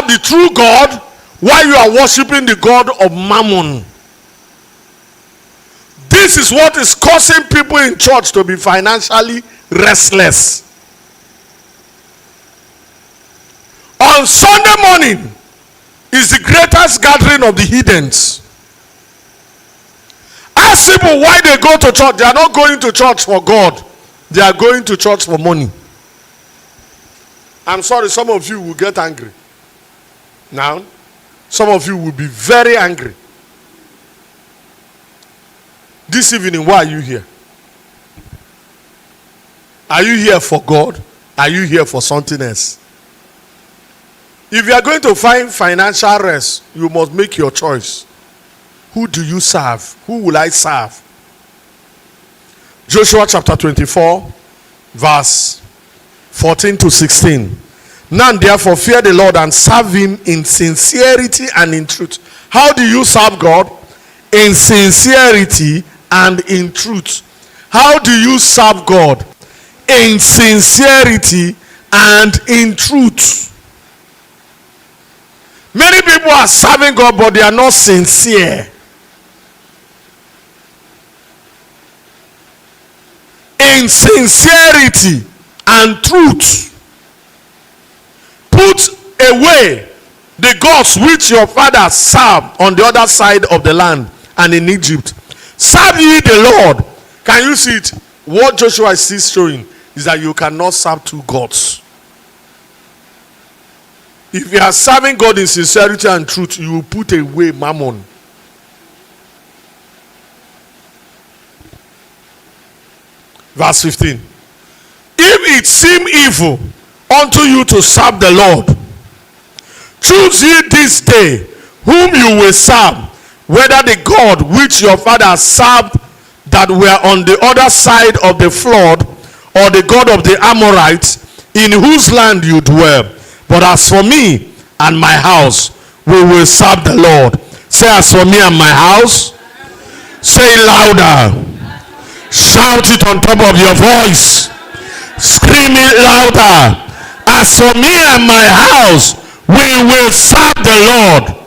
serve the true God while you are worshiping the God of Mammon. This is what is causing people in church to be financially restless. On Sunday morning is the greatest gathering of the heathens. Ask people why they go to church. They are not going to church for God. They are going to church for money. I'm sorry, some of you will get angry. Now, some of you will be very angry. This evening, why are you here? Are you here for God? Are you here for something else? If you are going to find financial rest, you must make your choice. Who do you serve? Who will I serve? Joshua chapter 24, verse 14 to 16. Now therefore fear the Lord and serve him in sincerity and in truth. How do you serve God? In sincerity and in truth. How do you serve God? In sincerity and in truth. Many people are serving God, but they are not sincere. In sincerity and truth. Put away the gods which your fathers served on the other side of the land and in Egypt. Serve ye the Lord. Can you see it? What Joshua is still showing is that you cannot serve two gods. If you are serving God in sincerity and truth, you will put away mammon. Verse 15. If it seem evil unto you to serve the Lord, choose ye this day whom you will serve, whether the God which your fathers served that were on the other side of the flood, or the God of the Amorites, in whose land you dwell. But as for me and my house, we will serve the Lord. Say, as for me and my house. Say it louder. Shout it on top of your voice. Scream it louder. As for me and my house, we will serve the Lord.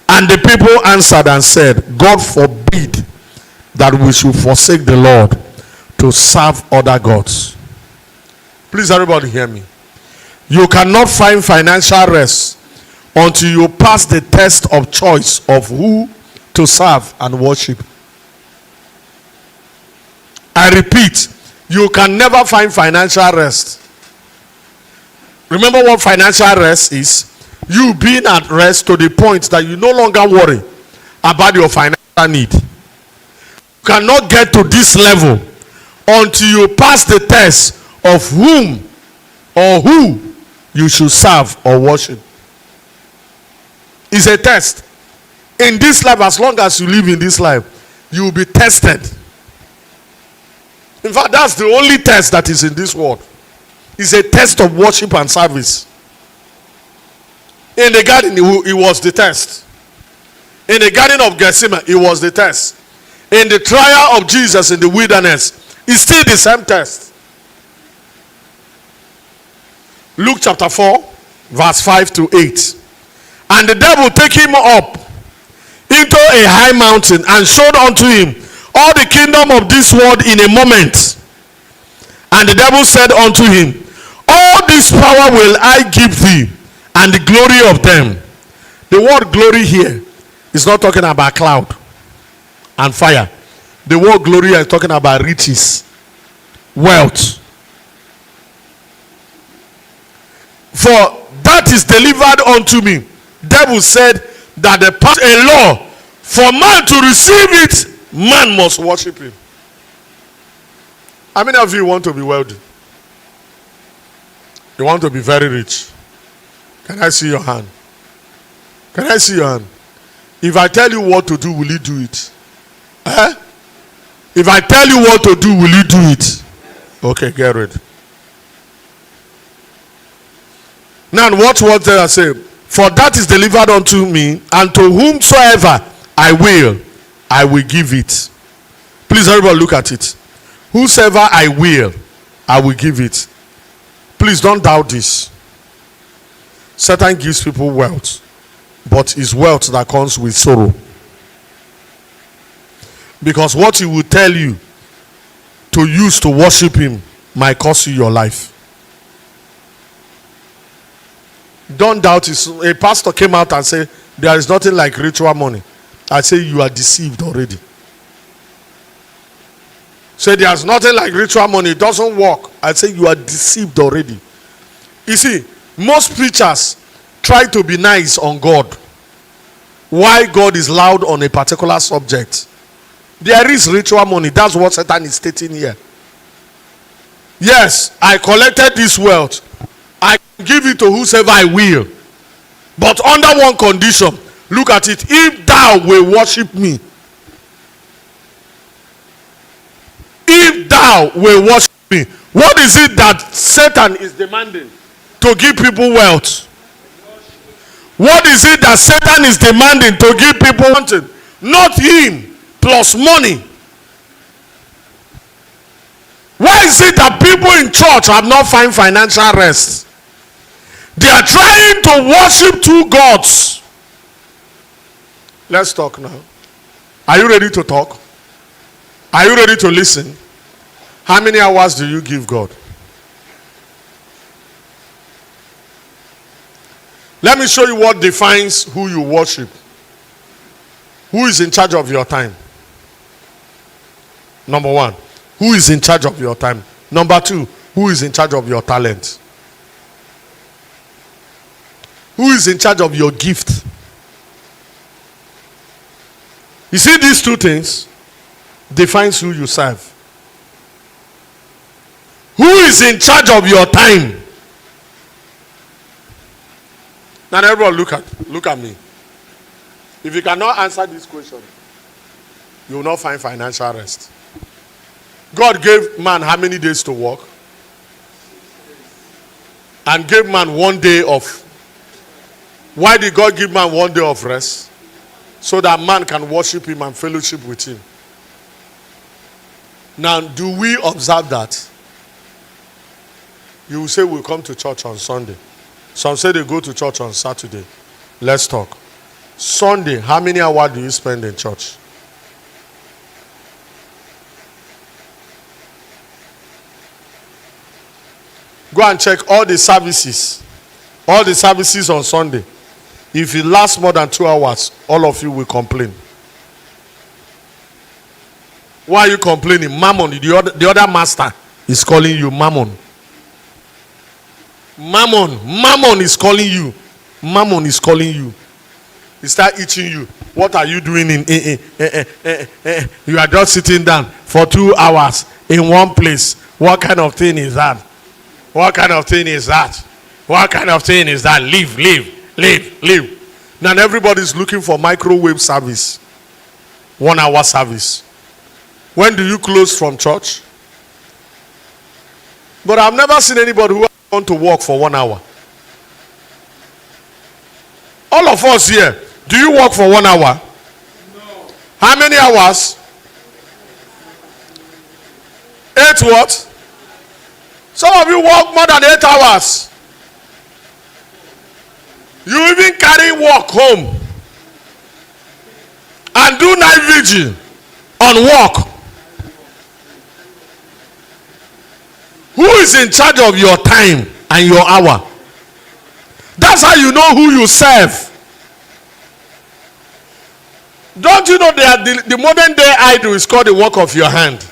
And the people answered and said, God forbid that we should forsake the Lord to serve other gods. Please, everybody hear me. You cannot find financial rest until you pass the test of choice of who to serve and worship. I repeat, you can never find financial rest. Remember what financial rest is? You being at rest to the point that you no longer worry about your financial need. You cannot get to this level until you pass the test of whom or who you should serve or worship. It's a test. In this life, as long as you live in this life, you will be tested. In fact, that's the only test that is in this world. It's a test of worship and service. In the garden, it was the test. In the garden of Gethsemane, it was the test. In the trial of Jesus in the wilderness, it's still the same test. Luke chapter 4, verse 5 to 8. And the devil take him up into a high mountain and showed unto him all the kingdom of this world in a moment. And the devil said unto him, all this power will I give thee, and the glory of them. The word glory here is not talking about cloud and fire. The word glory is talking about riches, wealth. For that is delivered unto me. Devil said that the pass a law for man to receive it, man must worship him. How many of you want to be wealthy? You want to be very rich? Can I see your hand? Can I see your hand? If I tell you what to do, will you do it? Eh? If I tell you what to do, will you do it? Okay, get ready. Now, what was there I say? For that is delivered unto me, and to whomsoever I will give it. Please, everybody, look at it. Whosoever I will give it. Please don't doubt this. Satan gives people wealth, but it's wealth that comes with sorrow. Because what he will tell you to use to worship him might cost you your life. Don't doubt it. A pastor came out and said, there is nothing like ritual money. I say, you are deceived already. Say, there's nothing like ritual money. It doesn't work. I say, you are deceived already. You see, most preachers try to be nice on God. Why God is loud on a particular subject. There is ritual money. That's what Satan is stating here. Yes, I collected this wealth. I can give it to whosoever I will. But under one condition. Look at it. If thou will worship me. If thou will worship me. What is it that Satan is demanding? To give people wealth. What is it that Satan is demanding to give people wanting? Not him plus money. Why is it that people in church have not found financial rest? They are trying to worship two gods. Let's talk now. Are you ready to talk? Are you ready to listen? How many hours do you give God? Let me show you what defines who you worship. Who is in charge of your time? Number one, who is in charge of your time? Number two, who is in charge of your talent? Who is in charge of your gift? You see, these two things defines who you serve. Who is in charge of your time? Now everyone look at me. If you cannot answer this question, you will not find financial rest. God gave man how many days to work? And gave man 1 day off. Why did God give man 1 day of rest? So that man can worship him and fellowship with him. Now, do we observe that? You will say we'll come to church on Sunday. Some say they go to church on Saturday. Let's talk. Sunday, how many hours do you spend in church? Go and check all the services. All the services on Sunday. If it lasts more than 2 hours, all of you will complain. Why are you complaining? Mammon, the other master is calling you Mammon. Mammon is calling you. Mammon is calling you. He start eating you. What are you doing you are just sitting down for 2 hours in one place. What kind of thing is that? What kind of thing is that? What kind of thing is that? Leave. Now everybody's looking for microwave service. 1 hour service. When do you close from church? But I've never seen anybody who want to work for 1 hour. All of us here, do you work for 1 hour? No. How many hours? 8 what? Some of you work more than 8 hours. You even carry work home and do night vigil on work. Who is in charge of your time and your hour? That's how you know who you serve. Don't you know that the modern day idol is called the work of your hand?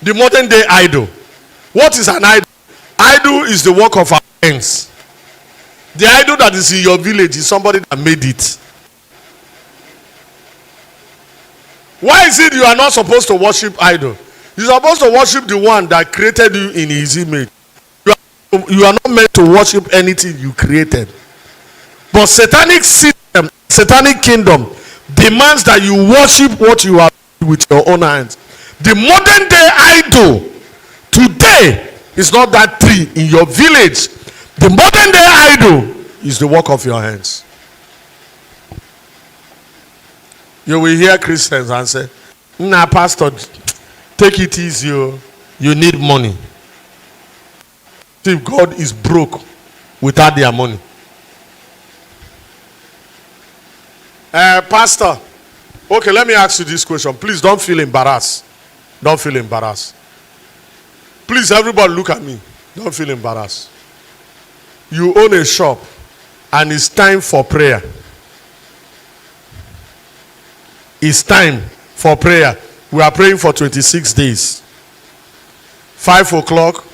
The modern day idol. What is an idol? Idol is the work of our hands. The idol that is in your village is somebody that made it. Why is it you are not supposed to worship idol? You're supposed to worship the one that created you in his image. You are not meant to worship anything you created. But satanic system, satanic kingdom demands that you worship what you have with your own hands. The modern day idol today is not that tree in your village. The modern day idol is the work of your hands. You will hear Christians and say, "Nah, pastor, take it easy. You need money." If God is broke without their money. Pastor, okay, let me ask you this question. Please don't feel embarrassed. Don't feel embarrassed. Please, everybody look at me. Don't feel embarrassed. You own a shop and it's time for prayer. It's time for prayer. We are praying for 26 days. 5 o'clock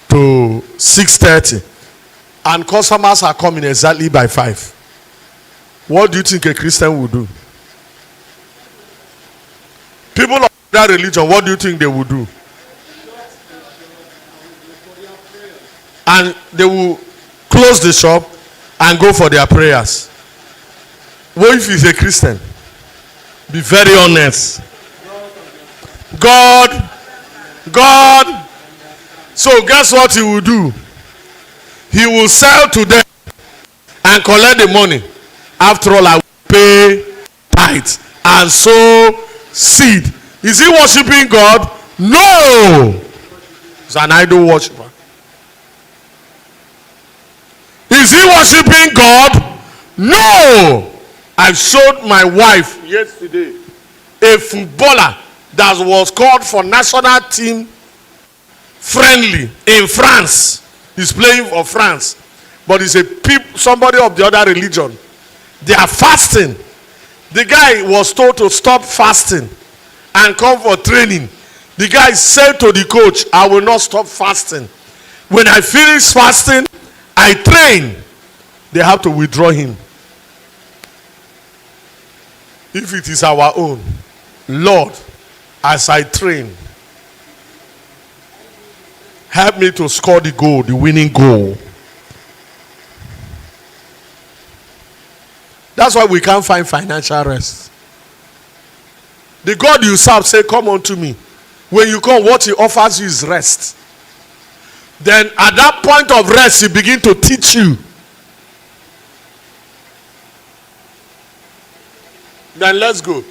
to 6:30. And customers are coming exactly by 5. What do you think a Christian would do? People of that religion, what do you think they would do? And they will close the shop and go for their prayers. What if he's a Christian? Be very honest. God. So guess what he will do? He will sell to them and collect the money. After all, I will pay tithe and sow seed. Is he worshiping God? No. He's an idol worshiper. Is he worshiping God? No. I showed my wife yesterday a footballer that was called for national team friendly in France. He's playing for France, but he's somebody of the other religion. They are fasting. The guy was told to stop fasting and come for training. The guy said to the coach, I will not stop fasting. When I finish fasting, I train. They have to withdraw him. If it is our own, Lord, as I train, help me to score the goal, the winning goal. That's why we can't find financial rest. The God you serve say, come unto me. When you come, what he offers you is rest. Then at that point of rest, he begin to teach you. Then let's go.